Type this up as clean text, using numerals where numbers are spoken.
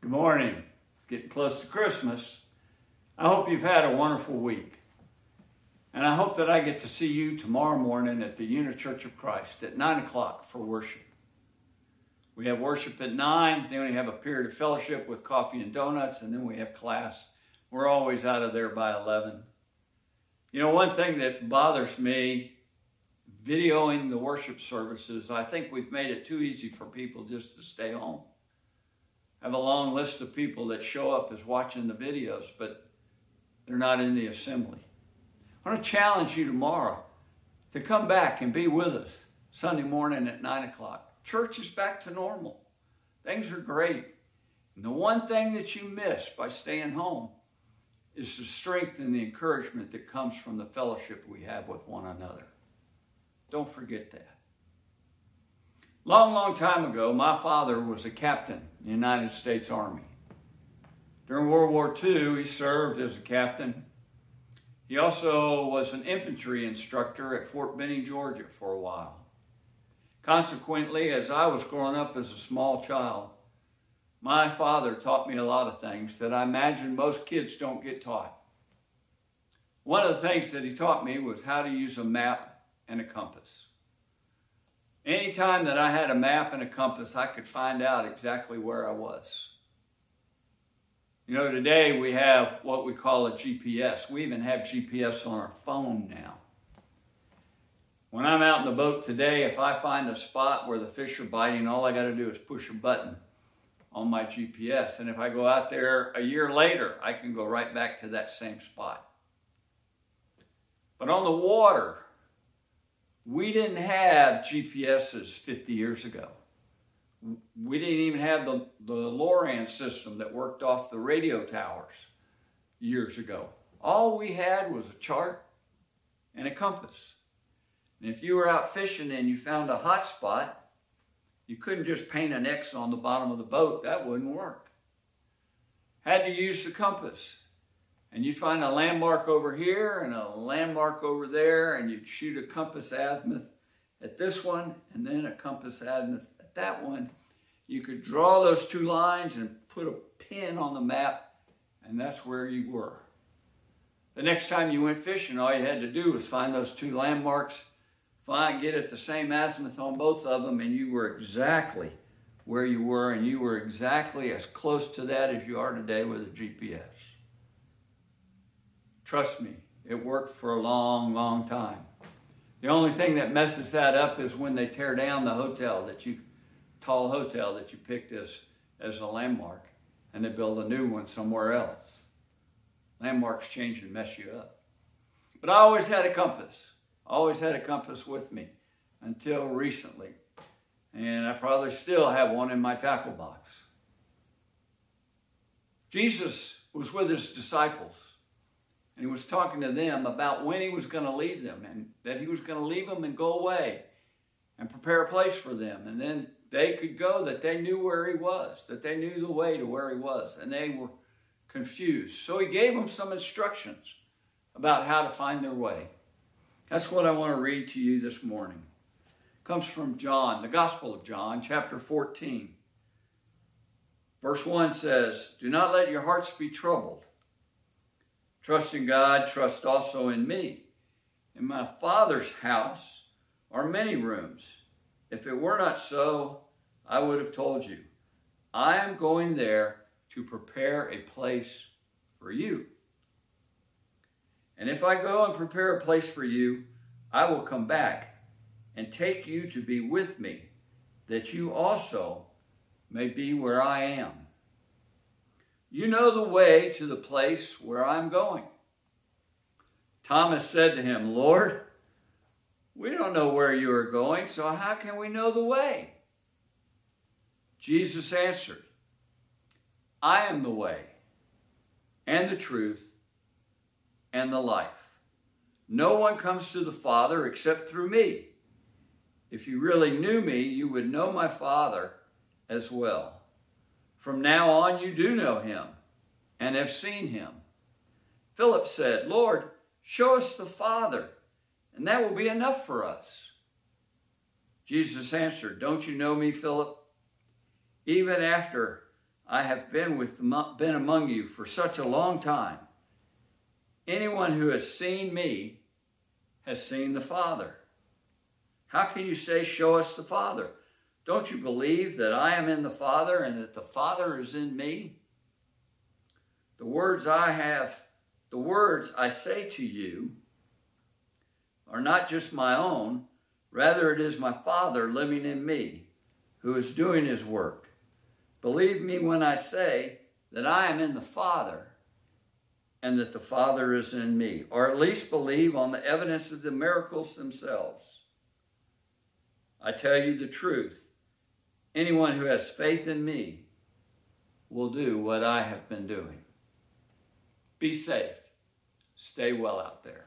Good morning. It's getting close to Christmas. I hope you've had a wonderful week. And I hope that I get to see you tomorrow morning at the Unit Church of Christ at 9 o'clock for worship. We have worship at 9, then we have a period of fellowship with coffee and donuts, and then we have class. We're always out of there by 11. You know, one thing that bothers me videoing the worship services, I think we've made it too easy for people just to stay home. I have a long list of people that show up as watching the videos, but they're not in the assembly. I want to challenge you tomorrow to come back and be with us Sunday morning at 9 o'clock. Church is back to normal. Things are great. And the one thing that you miss by staying home is the strength and the encouragement that comes from the fellowship we have with one another. Don't forget that. Long time ago, my father was a captain in the United States Army. During World War II, he served as a captain. He also was an infantry instructor at Fort Benning, Georgia for a while. Consequently, as I was growing up as a small child, my father taught me a lot of things that I imagine most kids don't get taught. One of the things that he taught me was how to use a map and a compass. Anytime that I had a map and a compass, I could find out exactly where I was. You know, today we have what we call a GPS. We even have GPS on our phone now. When I'm out in the boat today, if I find a spot where the fish are biting, all I got to do is push a button on my GPS. And if I go out there a year later, I can go right back to that same spot. But on the water, we didn't have GPSs 50 years ago. We didn't even have the LORAN system that worked off the radio towers years ago. All we had was a chart and a compass. And if you were out fishing and you found a hot spot, you couldn't just paint an X on the bottom of the boat. That wouldn't work. Had to use the compass. And you'd find a landmark over here and a landmark over there, and you'd shoot a compass azimuth at this one and then a compass azimuth at that one. You could draw those two lines and put a pin on the map, and that's where you were. The next time you went fishing, all you had to do was find those two landmarks, get at the same azimuth on both of them, and you were exactly where you were, and you were exactly as close to that as you are today with a GPS. Trust me, it worked for a long time. The only thing that messes that up is when they tear down the tall hotel that you picked as a landmark, and they build a new one somewhere else. Landmarks change and mess you up. But I always had a compass. Always had a compass with me until recently. And I probably still have one in my tackle box. Jesus was with his disciples. And he was talking to them about when he was going to leave them, and that he was going to leave them and go away and prepare a place for them. And then they could go, that they knew where he was, that they knew the way to where he was, and they were confused. So he gave them some instructions about how to find their way. That's what I want to read to you this morning. It comes from John, the Gospel of John, chapter 14. Verse 1 says, "Do not let your hearts be troubled. Trust in God, trust also in me. In my Father's house are many rooms. If it were not so, I would have told you. I am going there to prepare a place for you. And if I go and prepare a place for you, I will come back and take you to be with me, that you also may be where I am. You know the way to the place where I'm going." Thomas said to him, "Lord, we don't know where you are going, so how can we know the way?" Jesus answered, "I am the way and the truth and the life. No one comes to the Father except through me. If you really knew me, you would know my Father as well. From now on, you do know him and have seen him." Philip said, "Lord, show us the Father, and that will be enough for us." Jesus answered, "Don't you know me, Philip? Even after I have been among you for such a long time. Anyone who has seen me has seen the Father. How can you say, show us the Father? Don't you believe that I am in the Father and that the Father is in me? The words I say to you are not just my own, rather it is my Father living in me, who is doing his work. Believe me when I say that I am in the Father and that the Father is in me, or at least believe on the evidence of the miracles themselves. I tell you the truth. Anyone who has faith in me will do what I have been doing. Be safe. Stay well out there.